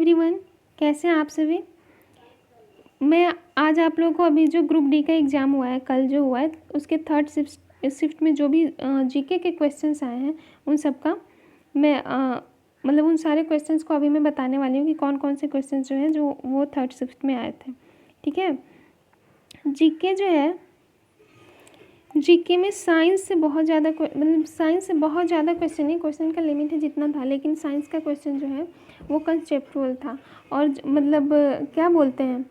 Everyone, कैसे हैं आप सभी। मैं आज आप लोगों को अभी जो ग्रुप डी का एग्ज़ाम हुआ है, कल जो हुआ है, उसके थर्ड शिफ्ट में जो भी जीके के क्वेश्चंस आए हैं उन सब का मैं मतलब उन सारे क्वेश्चंस को अभी मैं बताने वाली हूँ कि कौन कौन से क्वेश्चंस जो हैं जो वो थर्ड शिफ्ट में आए थे। ठीक है, जीके जो है, जीके में साइंस से बहुत ज़्यादा मतलब साइंस से बहुत ज़्यादा क्वेश्चन नहीं, क्वेश्चन का लिमिट है जितना था, लेकिन साइंस का क्वेश्चन जो है वो कंसेप्चुअल था और मतलब क्या बोलते हैं,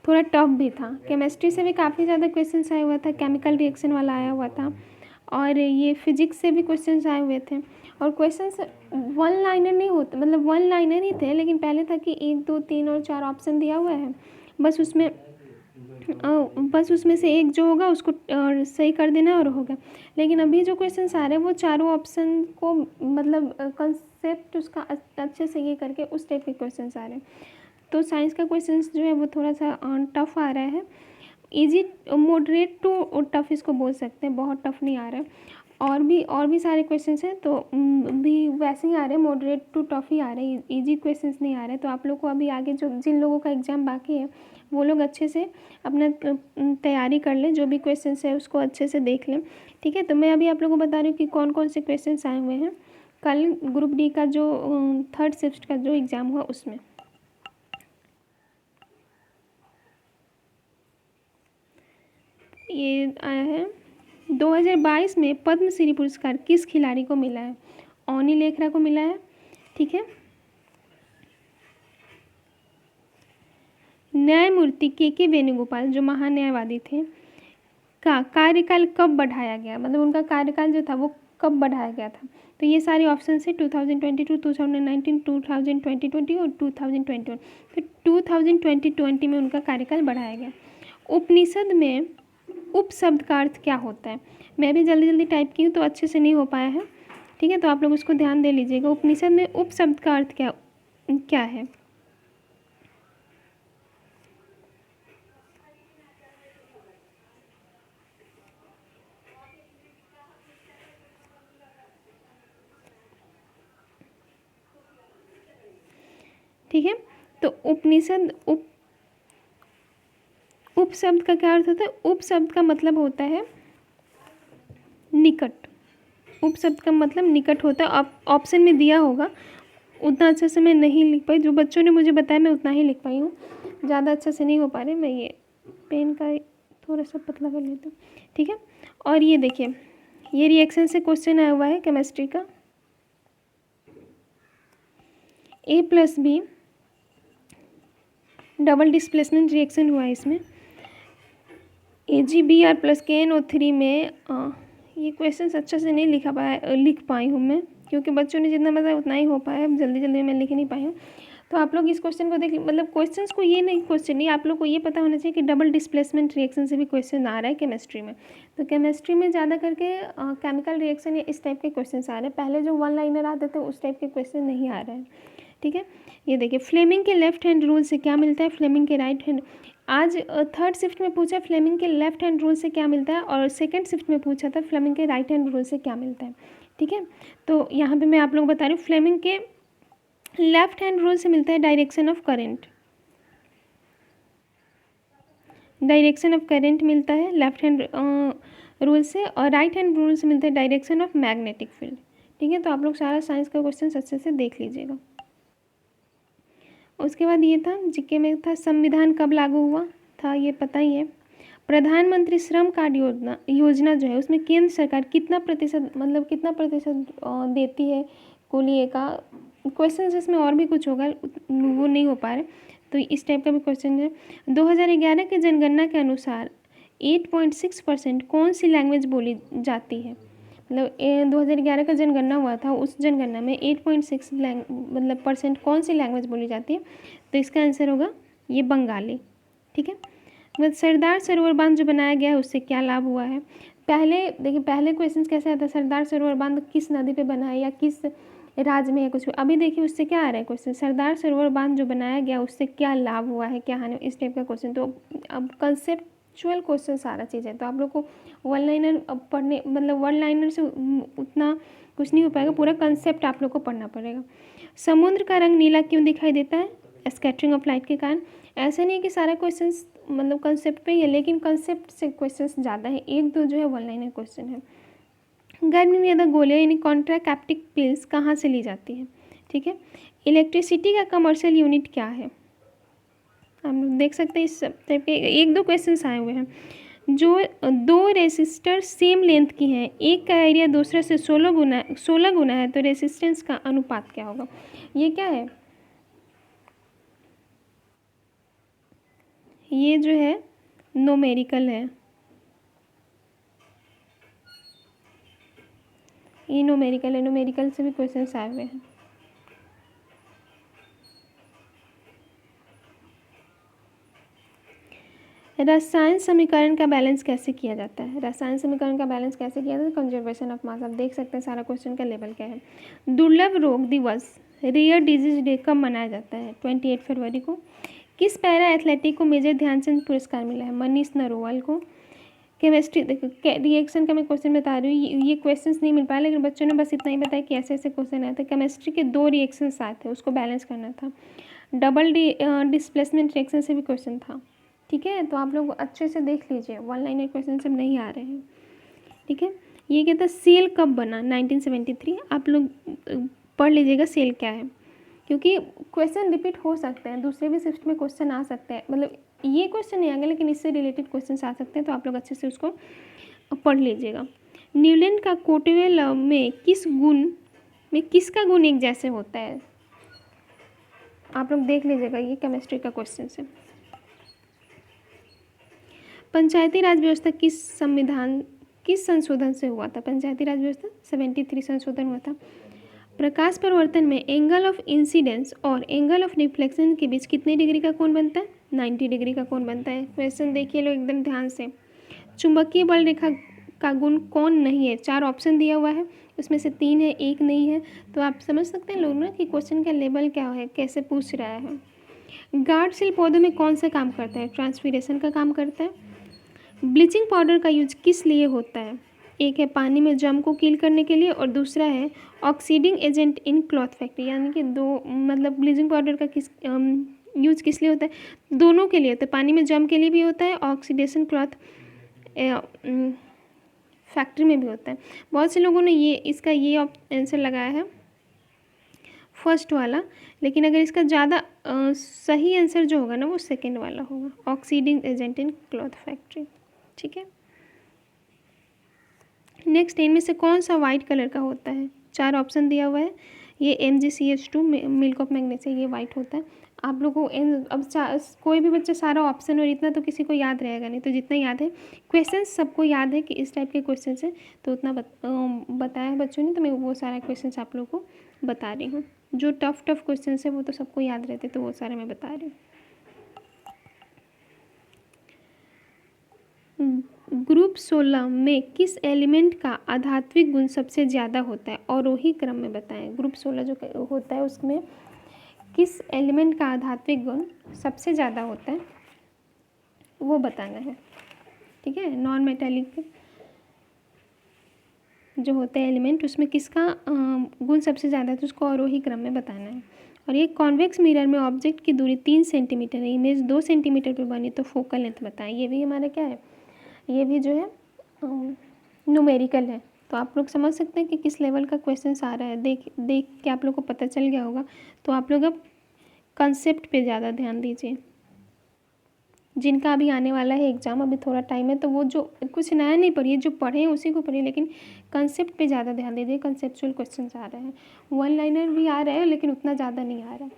थोड़ा टफ भी था। केमिस्ट्री से भी काफ़ी ज़्यादा क्वेश्चंस आया हुआ था, केमिकल रिएक्शन वाला आया हुआ था, और ये फिजिक्स से भी क्वेश्चंस आए हुए थे। और क्वेश्चंस वन लाइनर नहीं होते, मतलब वन लाइनर ही थे, लेकिन पहले था कि 1 2 3 और 4 ऑप्शन दिया हुआ है, बस उसमें से एक जो होगा उसको सही कर देना और होगा। लेकिन अभी जो क्वेश्चन आ रहे हैं वो चारों ऑप्शन को मतलब कंसेप्ट उसका अच्छे से ये करके उस टाइप के क्वेश्चन आ रहे हैं। तो साइंस का क्वेश्चन जो है वो थोड़ा सा टफ आ रहा है, इजी मॉडरेट टू टफ इसको बोल सकते हैं, बहुत टफ नहीं आ रहा है। और भी सारे क्वेश्चंस हैं तो भी वैसे ही आ रहे हैं, मॉडरेट टू टफ ही आ रहे हैं, इजी क्वेश्चंस नहीं आ रहे। तो आप लोग को अभी आगे जो जिन लोगों का एग्ज़ाम बाकी है वो लोग अच्छे से अपना तैयारी कर लें, जो भी क्वेश्चंस है उसको अच्छे से देख लें। ठीक है, तो मैं अभी आप लोगों को बता रही हूँ कि कौन कौन से क्वेश्चंस आए हुए हैं कल ग्रुप डी का जो थर्ड शिफ्ट का जो एग्ज़ाम हुआ उसमें। ये आया है 2022 में पद्मश्री पुरस्कार किस खिलाड़ी को मिला है। ओनी लेखरा को मिला है। ठीक है, न्यायमूर्ति के वेणुगोपाल जो महान न्यायवादी थे का कार्यकाल कब बढ़ाया गया, मतलब उनका कार्यकाल जो था वो कब बढ़ाया गया था। तो ये सारे ऑप्शन है 2022, 2019, 2020 और 2021। तो 2020 में उनका कार्यकाल बढ़ाया गया। उपनिषद में उप शब्द का अर्थ क्या होता है। मैं भी जल्दी जल्दी टाइप की हूँ तो अच्छे से नहीं हो पाया है। ठीक है, तो आप लोग उसको ध्यान दे लीजिएगा। उपनिषद में उप शब्द का अर्थ क्या क्या है। ठीक है, तो उपनिषद उप शब्द का क्या अर्थ होता है। उप शब्द का मतलब होता है निकट। उप शब्द का मतलब निकट होता है। आप ऑप्शन में दिया होगा, उतना अच्छे से मैं नहीं लिख पाई, जो बच्चों ने मुझे बताया मैं उतना ही लिख पाई हूँ, ज़्यादा अच्छे से नहीं हो पा रही। मैं ये पेन का थोड़ा सा पतला कर लेती हूँ। ठीक है, और ये देखिए, ये रिएक्शन से क्वेश्चन आया हुआ है केमिस्ट्री का। A+B डबल डिस्प्लेसमेंट रिएक्शन हुआ है इसमें। AgBr+KNO3 में ये क्वेश्चन अच्छे से नहीं लिख पाई हूँ मैं, क्योंकि बच्चों ने जितना बताया उतना ही हो पाया, जल्दी जल्दी मैं लिख नहीं पाई हूँ। तो आप लोग इस क्वेश्चन को देख, मतलब क्वेश्चंस को ये नहीं, क्वेश्चन नहीं, आप लोग को ये पता होना चाहिए कि डबल डिस्प्लेसमेंट रिएक्शन से भी क्वेश्चन आ रहा है केमिस्ट्री में। तो केमिस्ट्री में ज़्यादा करके केमिकल रिएक्शन या इस टाइप के क्वेश्चन आ रहे हैं। पहले जो वन लाइनर आते थे उस टाइप के क्वेश्चन नहीं आ रहे हैं। ठीक है, ये देखिए, फ्लेमिंग के लेफ्ट हैंड रूल से क्या मिलता है, फ्लेमिंग के राइट हैंड। आज थर्ड शिफ्ट में पूछा फ्लेमिंग के लेफ्ट हैंड रूल से क्या मिलता है, और सेकंड शिफ्ट में पूछा था फ्लेमिंग के राइट हैंड रूल से क्या मिलता है। ठीक है, तो यहाँ पे मैं आप लोग बता रही हूँ, फ्लेमिंग के लेफ्ट हैंड रूल से मिलता है direction of current. Direction of current मिलता है लेफ्ट हैंड रूल से, और राइट हैंड रूल से मिलता है डायरेक्शन ऑफ मैग्नेटिक फील्ड। ठीक है, तो आप लोग सारा साइंस का क्वेश्चन अच्छे से देख लीजिएगा। उसके बाद ये था जीके में था, संविधान कब लागू हुआ था, ये पता ही है। प्रधानमंत्री श्रम कार्ड योजना जो है उसमें केंद्र सरकार कितना प्रतिशत, मतलब कितना प्रतिशत देती है कुल ये का। क्वेश्चन इसमें और भी कुछ होगा, वो नहीं हो पा रहे, तो इस टाइप का भी क्वेश्चन है। 2011 के जनगणना के अनुसार 8.6% कौन सी लैंग्वेज बोली जाती है। मतलब 2011 का जनगणना हुआ था, उस जनगणना में 8.6 मतलब % कौन सी लैंग्वेज बोली जाती है। तो इसका आंसर होगा ये बंगाली। ठीक है, मतलब सरदार सरोवर बांध जो बनाया गया है उससे क्या लाभ हुआ है। पहले देखिए, पहले क्वेश्चन कैसे आता है, सरदार सरोवर बांध किस नदी पे बना है या किस राज्य में है कुछ। अभी देखिए उससे क्या आ रहा है क्वेश्चन, सरदार सरोवर बांध जो बनाया गया उससे क्या लाभ हुआ है, क्या हानि, इस टाइप का क्वेश्चन। तो अब कंसेप्चुअल क्वेश्चन सारा चीज़ है, तो आप लोग को वन लाइनर पढ़ने, मतलब वन लाइनर से उतना कुछ नहीं हो पाएगा, पूरा कंसेप्ट आप लोग को पढ़ना पड़ेगा। समुद्र का रंग नीला क्यों दिखाई देता है। स्कैटरिंग ऑफ लाइट के कारण। ऐसा नहीं है कि सारा क्वेश्चंस मतलब कंसेप्ट पे ही है, लेकिन कंसेप्ट से क्वेश्चंस ज़्यादा है, एक दो जो है वन लाइनर क्वेश्चन है। गर्मी में ज़्यादा गोलियाँ यानी कॉन्ट्राकैप्टिक पिल्स कहाँ से ली जाती है, ठीक है। इलेक्ट्रिसिटी का कमर्शियल यूनिट क्या है, हम लोग देख सकते हैं इस टाइप के एक दो क्वेश्चंस आए हुए हैं। जो दो रेसिस्टर सेम लेंथ की हैं, एक का एरिया दूसरे से 16 गुना है, तो रेसिस्टेंस का अनुपात क्या होगा। ये क्या है, ये जो है न्यूमेरिकल है, ये न्यूमेरिकल है, न्यूमेरिकल से भी क्वेश्चंस आए हुए हैं। रसायन समीकरण का बैलेंस कैसे किया जाता है, रसायन समीकरण का बैलेंस कैसे किया जाता है, कंजर्वेशन ऑफ मास। आप देख सकते हैं सारा क्वेश्चन का लेवल क्या है। दुर्लभ रोग दिवस रेयर डिजीज डे कब मनाया जाता है, 28 फरवरी को। किस पैरा एथलेटिक को मेजर ध्यानचंद पुरस्कार मिला है, मनीष नरोवाल को। केमिस्ट्री देखो, रिएक्शन का मैं क्वेश्चन बता रही हूँ, ये क्वेश्चंस नहीं मिल पाया, लेकिन बच्चों ने बस इतना ही बताया कि ऐसे ऐसे क्वेश्चन आए थे। केमिस्ट्री के 2 रिएक्शंस आए थे, उसको बैलेंस करना था। डबल डिस्प्लेसमेंट रिएक्शन से भी क्वेश्चन था, ठीक है। तो आप लोग अच्छे से देख लीजिए, वन लाइनर क्वेश्चन सब नहीं आ रहे हैं, ठीक है। ये कहता है सेल कब बना, 1973। आप लोग पढ़ लीजिएगा सेल क्या है, क्योंकि क्वेश्चन रिपीट हो सकते हैं, दूसरे भी शिफ्ट में क्वेश्चन आ सकते हैं, मतलब ये क्वेश्चन नहीं आएंगे लेकिन इससे रिलेटेड क्वेश्चन आ सकते हैं, तो आप लोग अच्छे से उसको पढ़ लीजिएगा। न्यूलैंड का कोटवे लव में किसका गुण एक जैसे होता है, आप लोग देख लीजिएगा, ये केमिस्ट्री का क्वेश्चन है। पंचायती राज व्यवस्था किस संशोधन से हुआ था, पंचायती राज व्यवस्था 73 संशोधन हुआ था। प्रकाश परिवर्तन में एंगल ऑफ इंसिडेंस और एंगल ऑफ रिफ्लेक्शन के बीच कितने डिग्री का कोण बनता है, 90 डिग्री का कोण बनता है। क्वेश्चन देखिए लोग एकदम ध्यान से। चुंबकीय बल रेखा का गुण कौन नहीं है, 4 ऑप्शन दिया हुआ है, उसमें से 3 है, एक नहीं है। तो आप समझ सकते हैं लोग ना कि क्वेश्चन का लेवल क्या है, कैसे पूछ रहा है। गार्ड सेल पौधों में कौन सा काम करता है, ट्रांसपीरेशन का काम करता है। ब्लीचिंग पाउडर का यूज किस लिए होता है, एक है पानी में जम को किल करने के लिए और दूसरा है ऑक्सीडिंग एजेंट इन क्लॉथ फैक्ट्री। यानी कि दो मतलब ब्लीचिंग पाउडर का यूज किस लिए होता है, दोनों के लिए होता है, पानी में जम के लिए भी होता है, ऑक्सीडेशन क्लॉथ फैक्ट्री में भी होता है। बहुत से लोगों ने इसका आंसर लगाया है फर्स्ट वाला, लेकिन अगर इसका ज़्यादा सही आंसर जो होगा ना वो सेकेंड वाला होगा, ऑक्सीडिंग एजेंट इन क्लॉथ फैक्ट्री, ठीक है। नेक्स्ट इनमें से कौन सा वाइट कलर का होता है, 4 ऑप्शन दिया हुआ है। ये MgCH2 मिल्क ऑफ मैग्नीशिया, ये वाइट होता है। आप लोगों को अब कोई भी बच्चा सारा ऑप्शन और इतना तो किसी को याद रहेगा नहीं, तो जितना याद है क्वेश्चन सबको याद है कि इस टाइप के क्वेश्चन है, तो उतना बताया है बच्चों ने, तो मैं वो सारा क्वेश्चन आप लोगों को बता रही हूँ। जो टफ क्वेश्चन है वो तो सबको याद रहते, तो वो सारे मैं बता रही हूँ। ग्रुप 16 में किस एलिमेंट का आध्यात्मिक गुण सबसे ज़्यादा होता है, और वही क्रम में बताएं। ग्रुप 16 जो होता है उसमें किस एलिमेंट का आध्यात्मिक गुण सबसे ज़्यादा होता है वो बताना है, ठीक है। नॉन मेटालिक जो होते हैं एलिमेंट, उसमें किसका गुण सबसे ज़्यादा है, तो उसको आरोही क्रम में बताना है। और ये कॉन्वेक्स मिरर में ऑब्जेक्ट की दूरी 3 सेंटीमीटर है, इमेज 2 सेंटीमीटर पे बनी, तो फोकल लेंथ बताएं। ये भी हमारा क्या है, ये भी जो है न्यूमेरिकल है। तो आप लोग समझ सकते हैं कि किस लेवल का क्वेश्चन आ रहा है, देख के आप लोग को पता चल गया होगा। तो आप लोग अब कंसेप्ट पे ज़्यादा ध्यान दीजिए। जिनका अभी आने वाला है एग्ज़ाम, अभी थोड़ा टाइम है, तो वो जो कुछ नया नहीं पढ़िए, जो पढ़े हैं उसी को पढ़िए, लेकिन कंसेप्ट पे ज़्यादा ध्यान दीजिए। कंसेप्चुअल क्वेश्चन आ रहे हैं, वन लाइनर भी आ रहे हैं लेकिन उतना ज़्यादा नहीं आ रहा है,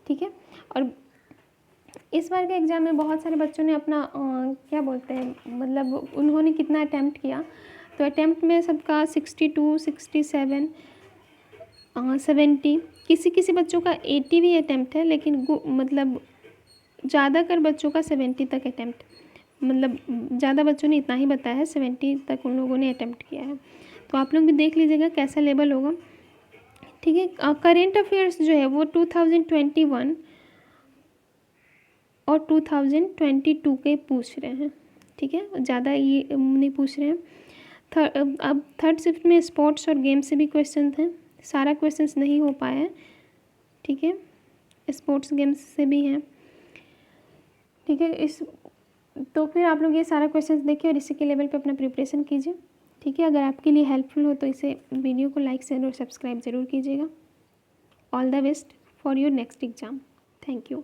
ठीक है। और इस बार के एग्ज़ाम में बहुत सारे बच्चों ने अपना क्या बोलते हैं, मतलब उन्होंने कितना अटैम्प्ट किया, तो अटैम्प्ट में सबका 62, 67, 70, किसी बच्चों का 80 भी अटैम्प्ट है, लेकिन मतलब ज़्यादातर बच्चों का 70 तक अटैम्प्ट, मतलब ज़्यादा बच्चों ने इतना ही बताया है, 70 तक उन लोगों ने अटैम्प्ट किया है। तो आप लोग भी देख लीजिएगा कैसा लेवल होगा, ठीक है। करेंट अफेयर्स जो है वो 2021 और 2022 के पूछ रहे हैं, ठीक है, ज़्यादा ये नहीं पूछ रहे हैं। अब थर्ड शिफ्ट में स्पोर्ट्स और गेम्स से भी क्वेश्चन थे, सारा क्वेश्चंस नहीं हो पाया है, ठीक है। स्पोर्ट्स गेम्स से भी हैं। ठीक है, तो फिर आप लोग ये सारा क्वेश्चंस देखिए और इसी के लेवल पे अपना प्रिपरेशन कीजिए। ठीक है, अगर आपके लिए हेल्पफुल हो तो इसे वीडियो को लाइक शेयर और सब्सक्राइब ज़रूर कीजिएगा। All the best for your next exam. Thank you.